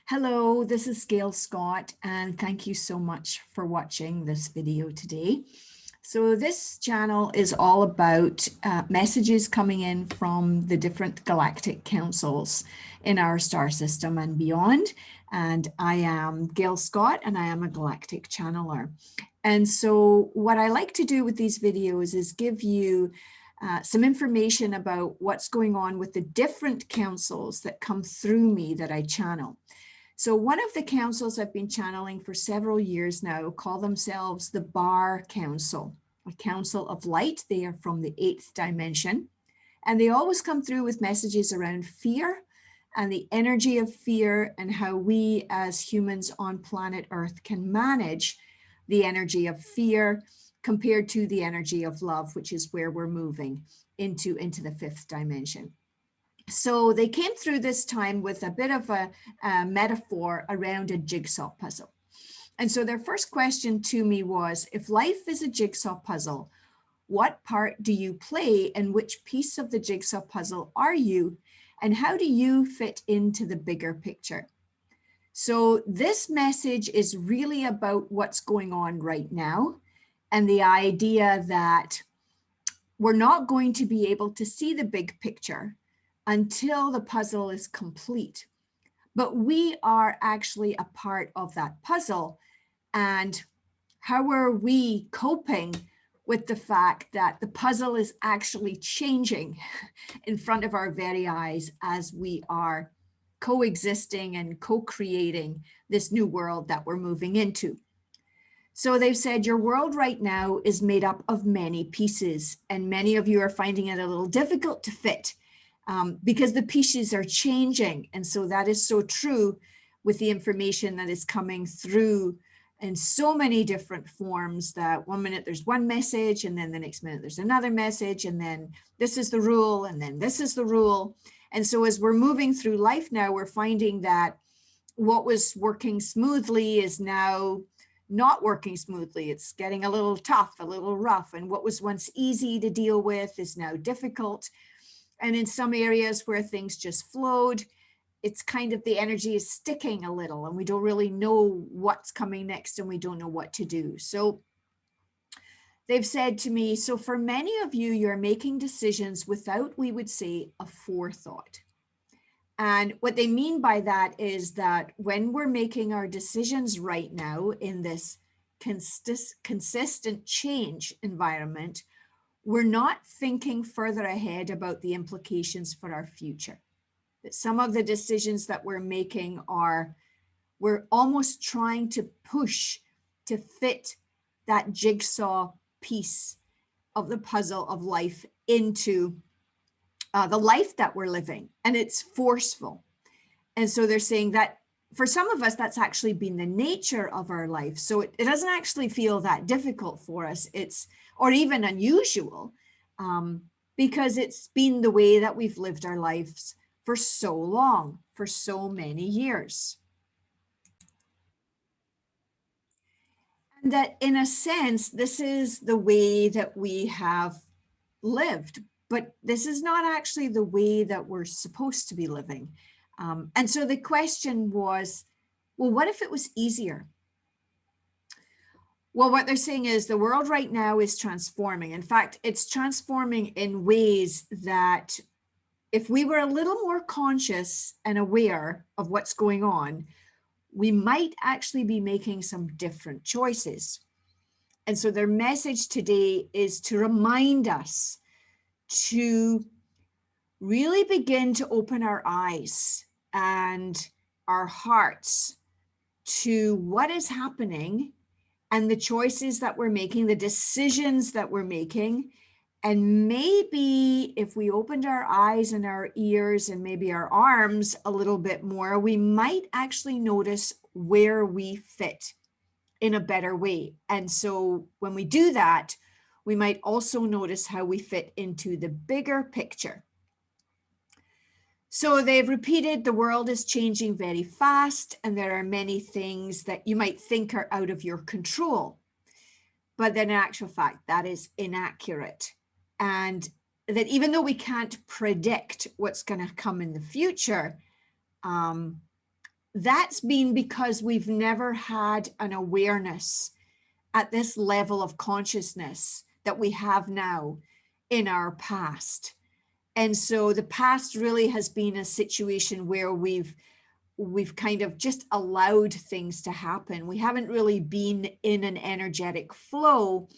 Hello, this is Gail Scott, and thank you so much for watching this video today. So this channel is all about messages coming in from the different galactic councils in our star system and beyond. And I am Gail Scott, and I am a galactic channeler. And so what I like to do with these videos is give you some information about what's going on with the different councils that come through me that I channel. So one of the councils I've been channeling for several years now call themselves the Barr Council, a council of light. They are from the 8th dimension, and they always come through with messages around fear and the energy of fear and how we as humans on planet Earth can manage the energy of fear compared to the energy of love, which is where we're moving into the 5th dimension. So they came through this time with a bit of a metaphor around a jigsaw puzzle. And so their first question to me was, if life is a jigsaw puzzle, what part do you play and which piece of the jigsaw puzzle are you? And how do you fit into the bigger picture? So this message is really about what's going on right now and the idea that we're not going to be able to see the big picture until the puzzle is complete. But we are actually a part of that puzzle. And how are we coping with the fact that the puzzle is actually changing in front of our very eyes as we are coexisting and co-creating this new world that we're moving into? So they've said your world right now is made up of many pieces, and many of you are finding it a little difficult to fit. Because the pieces are changing. And so that is so true with the information that is coming through in so many different forms, that one minute there's one message, and then the next minute there's another message, and then this is the rule, and then this is the rule. And so as we're moving through life now, we're finding that what was working smoothly is now not working smoothly. It's getting a little tough, a little rough. And what was once easy to deal with is now difficult. And in some areas where things just flowed, it's kind of the energy is sticking a little and we don't really know what's coming next and we don't know what to do. So they've said to me, so for many of you, you're making decisions without, we would say, a forethought. And what they mean by that is that when we're making our decisions right now in this consistent change environment, we're not thinking further ahead about the implications for our future. That some of the decisions that we're making we're almost trying to push to fit that jigsaw piece of the puzzle of life into the life that we're living. And it's forceful. And so they're saying that for some of us, that's actually been the nature of our life. So it doesn't actually feel that difficult for us. Or even unusual, because it's been the way that we've lived our lives for so long, for so many years. And that in a sense, this is the way that we have lived, but this is not actually the way that we're supposed to be living. And so the question was, well, what if it was easier? Well, what they're saying is the world right now is transforming. In fact, it's transforming in ways that if we were a little more conscious and aware of what's going on, we might actually be making some different choices. And so their message today is to remind us to really begin to open our eyes and our hearts to what is happening and the choices that we're making, the decisions that we're making. And maybe if we opened our eyes and our ears and maybe our arms a little bit more, we might actually notice where we fit in a better way. And so when we do that, we might also notice how we fit into the bigger picture. So they've repeated the world is changing very fast, and there are many things that you might think are out of your control. But then in actual fact, that is inaccurate. And that even though we can't predict what's going to come in the future, that's been because we've never had an awareness at this level of consciousness that we have now in our past. And so the past really has been a situation where we've kind of just allowed things to happen. We haven't really been in an energetic flow.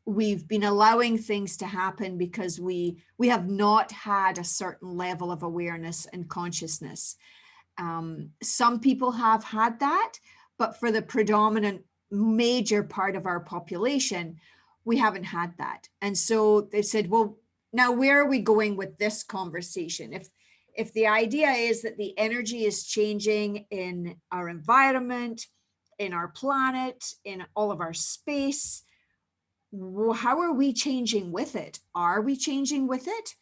We've been allowing things to happen because we have not had a certain level of awareness and consciousness. Some people have had that, but for the predominant major part of our population, we haven't had that. And so they said, well, now where are we going with this conversation? If the idea is that the energy is changing in our environment, in our planet, in all of our space, how are we changing with it? Are we changing with it?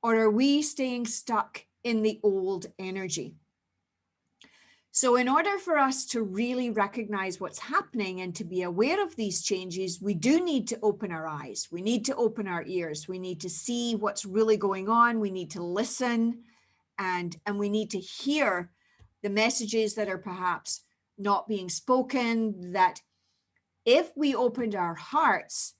Or are we staying stuck in the old energy? So in order for us to really recognize what's happening and to be aware of these changes, we do need to open our eyes. We need to open our ears. We need to see what's really going on. We need to listen, and we need to hear the messages that are perhaps not being spoken, that if we opened our hearts,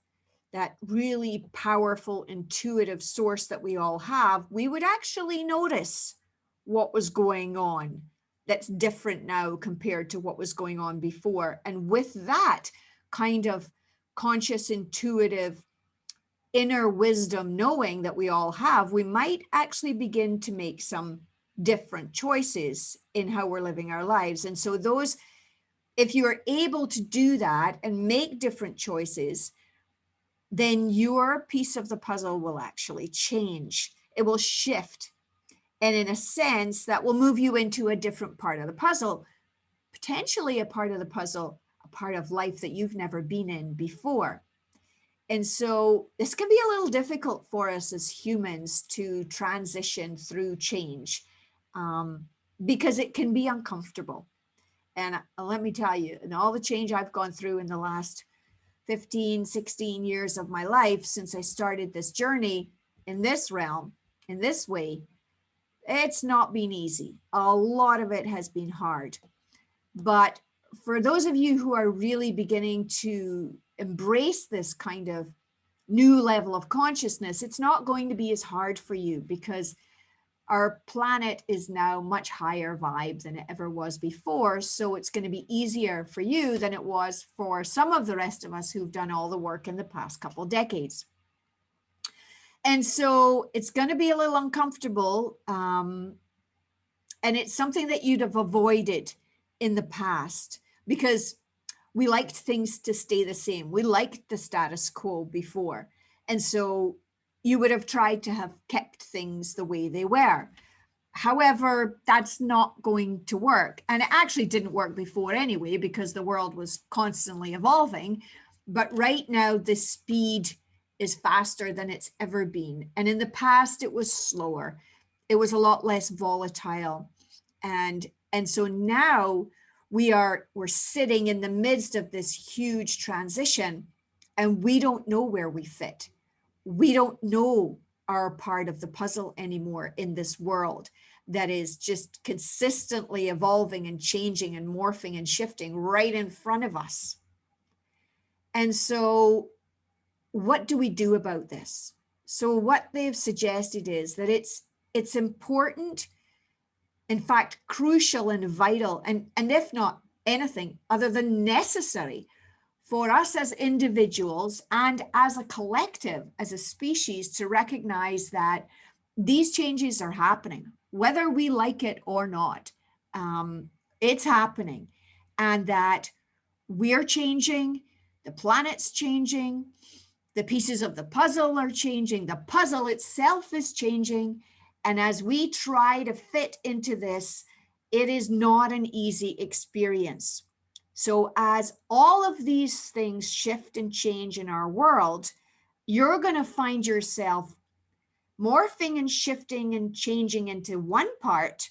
that really powerful intuitive source that we all have, we would actually notice what was going on that's different now compared to what was going on before. And with that kind of conscious, intuitive, inner wisdom knowing that we all have, we might actually begin to make some different choices in how we're living our lives. And so those, if you are able to do that and make different choices, then your piece of the puzzle will actually change. It will shift. And in a sense, that will move you into a different part of the puzzle, potentially a part of the puzzle, a part of life that you've never been in before. And so this can be a little difficult for us as humans to transition through change, because it can be uncomfortable. And let me tell you, and all the change I've gone through in the last 15, 16 years of my life since I started this journey in this realm, in this way, it's not been easy. A lot of it has been hard. But for those of you who are really beginning to embrace this kind of new level of consciousness, it's not going to be as hard for you, because our planet is now much higher vibe than it ever was before. So it's going to be easier for you than it was for some of the rest of us who've done all the work in the past couple of decades. And so it's going to be a little uncomfortable. And it's something that you'd have avoided in the past because we liked things to stay the same. We liked the status quo before. And so you would have tried to have kept things the way they were. However, that's not going to work. And it actually didn't work before anyway, because the world was constantly evolving. But right now, the speed is faster than it's ever been. And in the past, it was slower. It was a lot less volatile. And so now we're sitting in the midst of this huge transition, and we don't know where we fit. We don't know our part of the puzzle anymore in this world that is just consistently evolving and changing and morphing and shifting right in front of us. And so what do we do about this? So what they've suggested is that it's important, in fact, crucial and vital, and if not anything other than necessary, for us as individuals and as a collective, as a species, to recognize that these changes are happening, whether we like it or not. It's happening, and that we're changing, the planet's changing, the pieces of the puzzle are changing, the puzzle itself is changing. And as we try to fit into this, it is not an easy experience. So as all of these things shift and change in our world, you're going to find yourself morphing and shifting and changing into one part,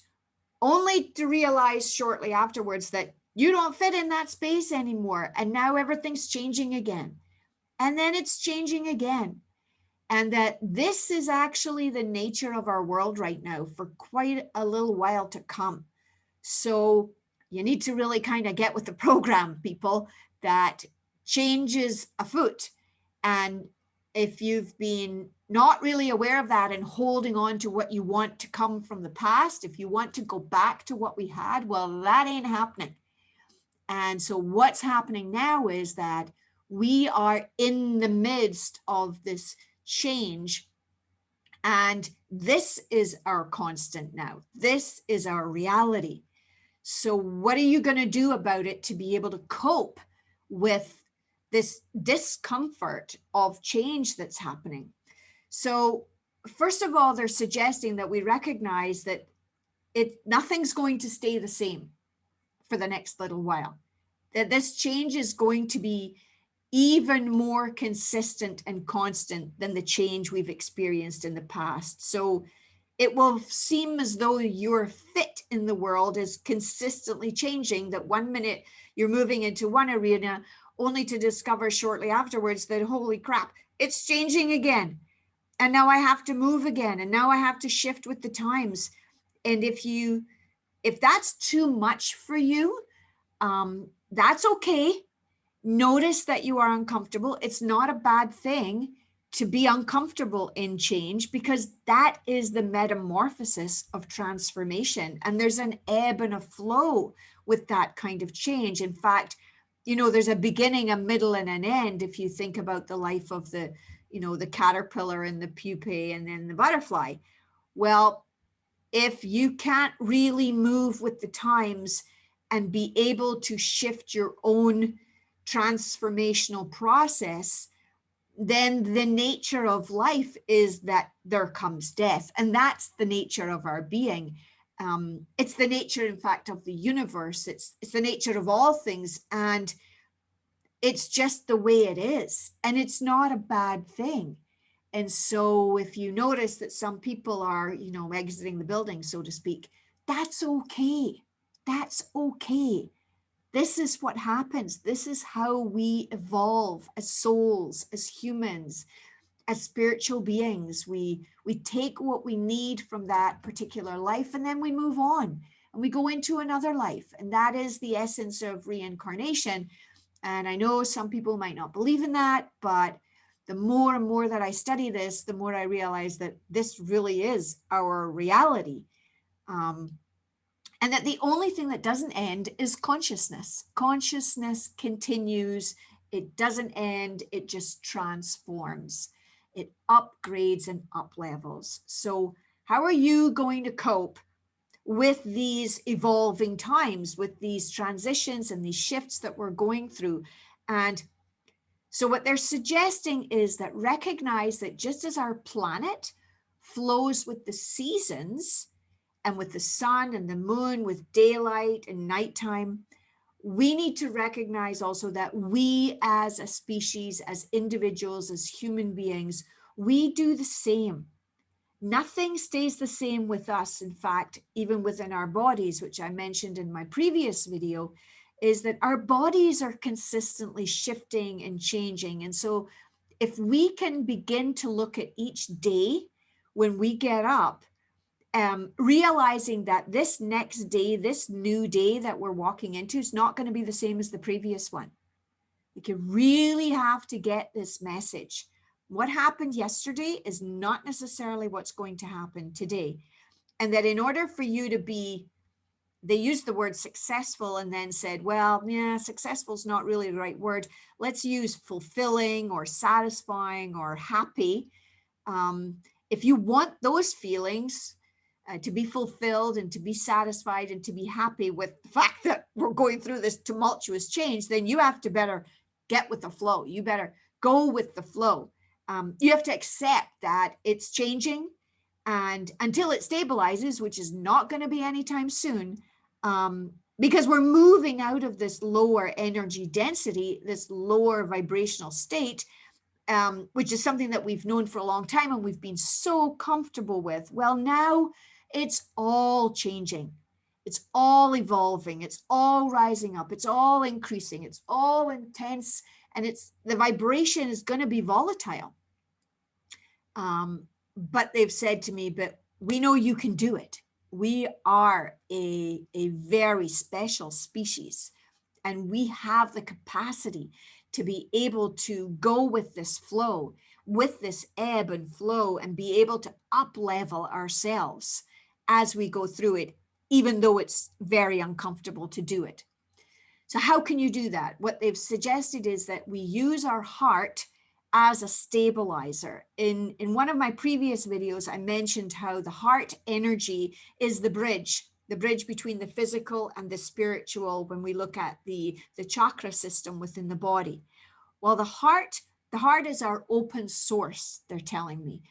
only to realize shortly afterwards that you don't fit in that space anymore. And now everything's changing again. And then it's changing again. And that this is actually the nature of our world right now for quite a little while to come. So you need to really kind of get with the program, people, that change is afoot. And if you've been not really aware of that and holding on to what you want to come from the past, if you want to go back to what we had, well, that ain't happening. And so what's happening now is that we are in the midst of this change. And this is our constant now. This is our reality. So what are you going to do about it to be able to cope with this discomfort of change that's happening? So first of all, they're suggesting that we recognize that nothing's going to stay the same for the next little while, that this change is going to be even more consistent and constant than the change we've experienced in the past. So it will seem as though your fit in the world is consistently changing, that one minute you're moving into one arena only to discover shortly afterwards that, holy crap, it's changing again. And now I have to move again. And now I have to shift with the times. And if that's too much for you, that's okay. Notice that you are uncomfortable. It's not a bad thing to be uncomfortable in change, because that is the metamorphosis of transformation. And there's an ebb and a flow with that kind of change. In fact, there's a beginning, a middle, and an end. If you think about the life of the caterpillar and the pupae and then the butterfly. Well, if you can't really move with the times and be able to shift your own transformational process, then the nature of life is that there comes death. And that's the nature of our being. It's the nature, in fact, of the universe. It's the nature of all things. And it's just the way it is. And it's not a bad thing. And so if you notice that some people are, exiting the building, so to speak, that's okay. That's okay. This is what happens. This is how we evolve as souls, as humans, as spiritual beings. We take what we need from that particular life, and then we move on and we go into another life. And that is the essence of reincarnation. And I know some people might not believe in that, but the more and more that I study this, the more I realize that this really is our reality. And that the only thing that doesn't end is consciousness. Consciousness continues. It doesn't end. It just transforms. It upgrades and up levels. So how are you going to cope with these evolving times, with these transitions and these shifts that we're going through? And so what they're suggesting is that recognize that just as our planet flows with the seasons, and with the sun and the moon, with daylight and nighttime, we need to recognize also that we as a species, as individuals, as human beings, we do the same. Nothing stays the same with us. In fact, even within our bodies, which I mentioned in my previous video, is that our bodies are consistently shifting and changing. And so if we can begin to look at each day when we get up, realizing that this next day, this new day that we're walking into is not going to be the same as the previous one. You really have to get this message. What happened yesterday is not necessarily what's going to happen today. And that in order for you to be, they used the word successful and then said, well, yeah, successful is not really the right word. Let's use fulfilling or satisfying or happy. If you want those feelings, to be fulfilled and to be satisfied and to be happy with the fact that we're going through this tumultuous change, then you have to better get with the flow. You better go with the flow. You have to accept that it's changing, and until it stabilizes, which is not going to be anytime soon, because we're moving out of this lower energy density, this lower vibrational state, which is something that we've known for a long time and we've been so comfortable with. Well, now it's all changing. It's all evolving. It's all rising up. It's all increasing. It's all intense. And the vibration is going to be volatile. But they've said to me, but we know you can do it. We are a very special species, and we have the capacity to be able to go with this flow, with this ebb and flow, and be able to up level ourselves as we go through it, even though it's very uncomfortable to do it. So how can you do that? What they've suggested is that we use our heart as a stabilizer. In one of my previous videos, I mentioned how the heart energy is the bridge between the physical and the spiritual when we look at the chakra system within the body. Well, the heart is our open source, they're telling me.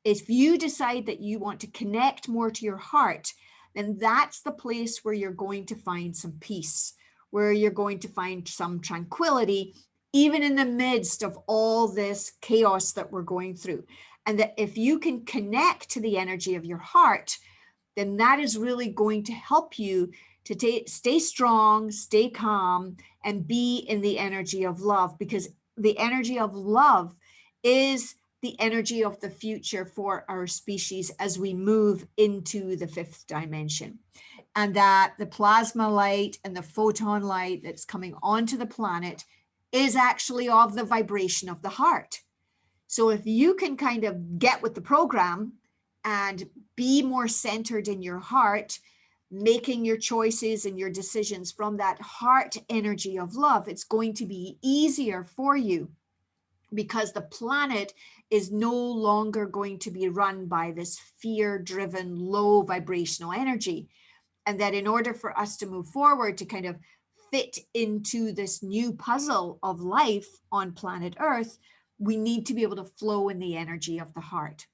If you decide that you want to connect more to your heart, then that's the place where you're going to find some peace, where you're going to find some tranquility, even in the midst of all this chaos that we're going through. And that if you can connect to the energy of your heart, then that is really going to help you to stay strong, stay calm, and be in the energy of love, because the energy of love is the energy of the future for our species as we move into the 5th dimension. And that the plasma light and the photon light that's coming onto the planet is actually of the vibration of the heart. So if you can kind of get with the program and be more centered in your heart, making your choices and your decisions from that heart energy of love, it's going to be easier for you, because the planet is no longer going to be run by this fear-driven, low vibrational energy. And that in order for us to move forward, to kind of fit into this new puzzle of life on planet Earth, we need to be able to flow in the energy of the heart.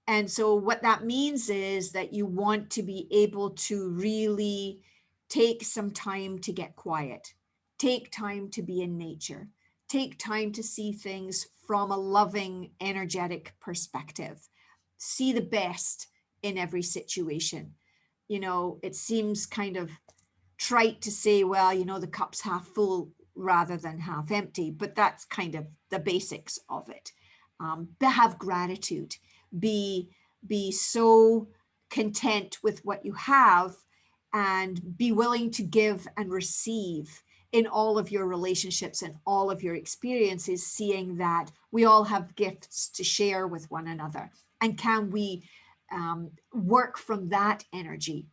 And so what that means is that you want to be able to really take some time to get quiet, take time to be in nature, take time to see things from a loving, energetic perspective, see the best in every situation. You know, it seems kind of trite to say, well, you know, the cup's half full rather than half empty, but that's kind of the basics of it. Have gratitude, be so content with what you have, and be willing to give and receive in all of your relationships and all of your experiences, seeing that we all have gifts to share with one another. And can we work from that energy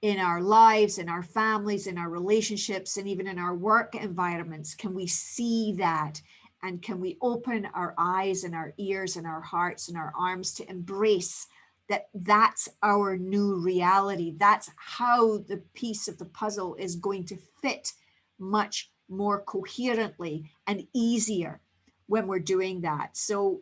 in our lives, in our families, in our relationships, and even in our work environments? Can we see that? And can we open our eyes and our ears and our hearts and our arms to embrace that that's our new reality? That's how the piece of the puzzle is going to fit much more coherently and easier when we're doing that. So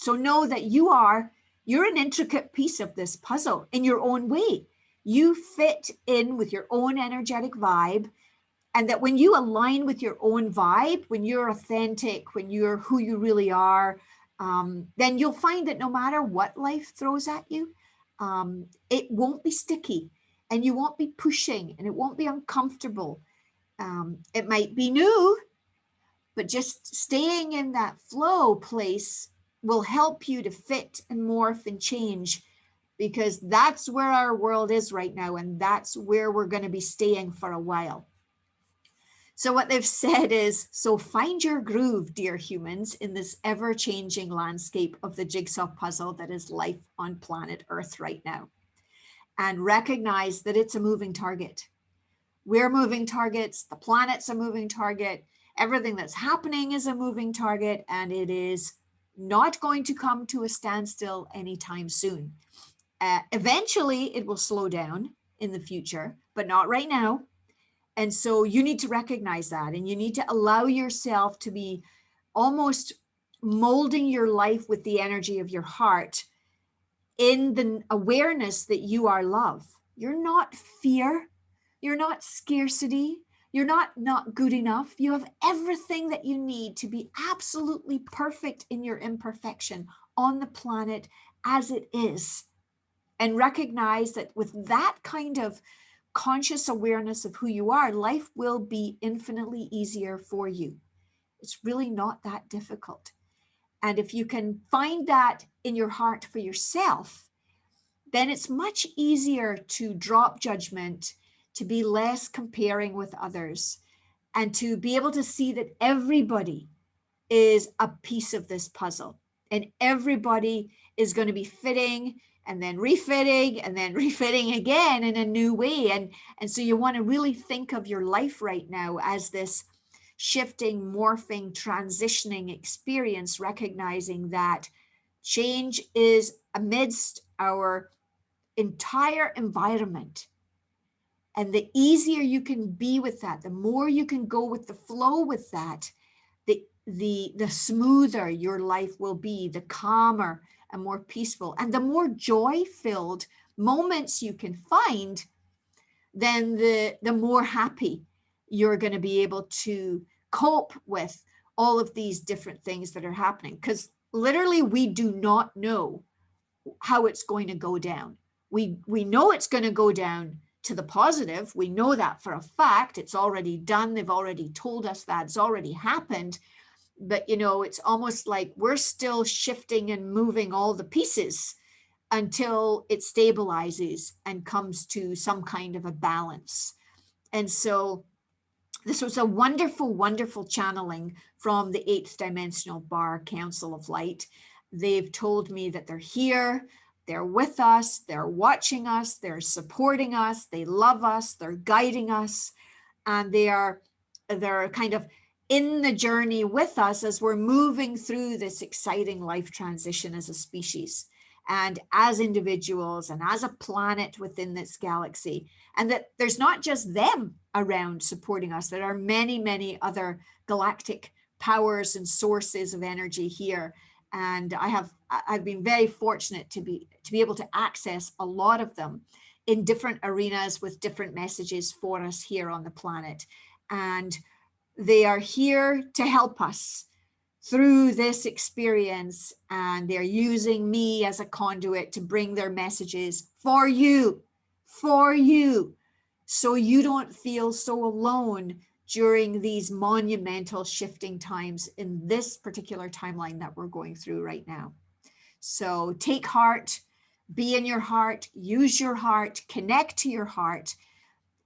know that you're an intricate piece of this puzzle in your own way. You fit in with your own energetic vibe. And that when you align with your own vibe, when you're authentic, when you're who you really are, then you'll find that no matter what life throws at you, it won't be sticky, and you won't be pushing, and it won't be uncomfortable. It might be new, but just staying in that flow place will help you to fit and morph and change, because that's where our world is right now, and that's where we're going to be staying for a while. So what they've said is, so find your groove, dear humans, in this ever-changing landscape of the jigsaw puzzle that is life on planet Earth right now. And recognize that it's a moving target. We're moving targets, the planet's a moving target, everything that's happening is a moving target, and it is not going to come to a standstill anytime soon. Eventually, it will slow down in the future, but not right now. And so you need to recognize that, and you need to allow yourself to be almost molding your life with the energy of your heart, in the awareness that you are love. You're not fear. You're not scarcity. You're not good enough. You have everything that you need to be absolutely perfect in your imperfection on the planet as it is. And recognize that with that kind of conscious awareness of who you are, life will be infinitely easier for you. It's really not that difficult. And if you can find that in your heart for yourself, then it's much easier to drop judgment, to be less comparing with others, and to be able to see that everybody is a piece of this puzzle, and everybody is going to be fitting and then refitting and then refitting again in a new way. And so you want to really think of your life right now as this shifting, morphing, transitioning experience, recognizing that change is amidst our entire environment. And the easier you can be with that, the more you can go with the flow with that, the smoother your life will be, the calmer and more peaceful, and the more joy-filled moments you can find, then the more happy you're going to be able to cope with all of these different things that are happening. Because literally, we do not know how it's going to go down. We know it's going to go down to the positive. We know that for a fact. It's already done. They've already told us that. It's already happened. But, you know, it's almost like we're still shifting and moving all the pieces until it stabilizes and comes to some kind of a balance. And so this was a wonderful, wonderful channeling from the 8th Dimensional Barr Council of Light. They've told me that they're here, they're with us, they're watching us, they're supporting us, they love us, they're guiding us, and they're kind of in the journey with us as we're moving through this exciting life transition as a species and as individuals and as a planet within this galaxy. And that there's not just them around supporting us. There are many, many other galactic powers and sources of energy here. And I've been very fortunate to be able to access a lot of them in different arenas with different messages for us here on the planet. And they are here to help us through this experience, and they're using me as a conduit to bring their messages for you, so you don't feel so alone during these monumental shifting times in this particular timeline that we're going through right now. So take heart, be in your heart, use your heart, connect to your heart.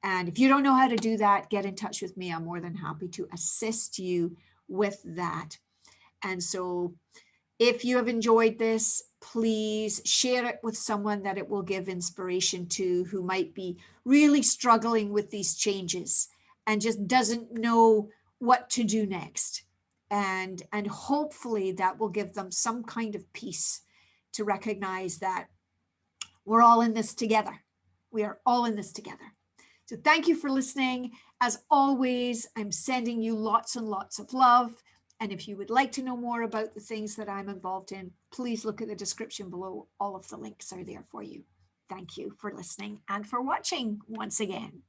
And if you don't know how to do that, get in touch with me. I'm more than happy to assist you with that. And so if you have enjoyed this, please share it with someone that it will give inspiration to, who might be really struggling with these changes and just doesn't know what to do next. And hopefully that will give them some kind of peace to recognize that we're all in this together. We are all in this together. So thank you for listening. As always, I'm sending you lots and lots of love. And if you would like to know more about the things that I'm involved in, please look at the description below. All of the links are there for you. Thank you for listening and for watching once again.